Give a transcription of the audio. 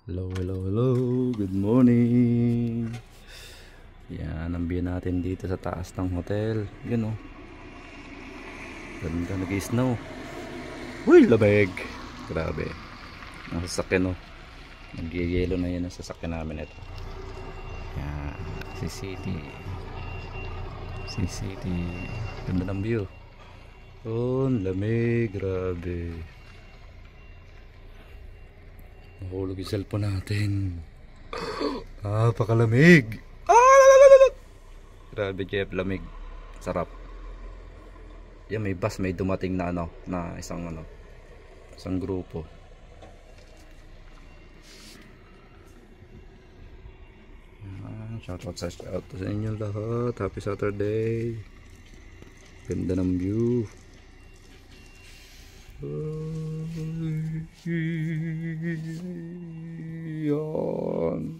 Hello, hello, hello. Good morning. Yan, ang view natin dito sa taas ng hotel. Yun oh. Ganda, nag-snow. Uy, labeg. Grabe. Ang sasakyan oh. Nag-yelo na yun ang sasakyan namin ito. Yan, City. City. Ganda ng view. Oh, lamig. Grabe. Mahulog yung cellphone natin. Pakalamig. Grabe Jeff, lamig. Sarap. Yan, may bus, may dumating na isang grupo. Shout out sa inyo lahat. Happy Saturday. Ganda ng view. Yan.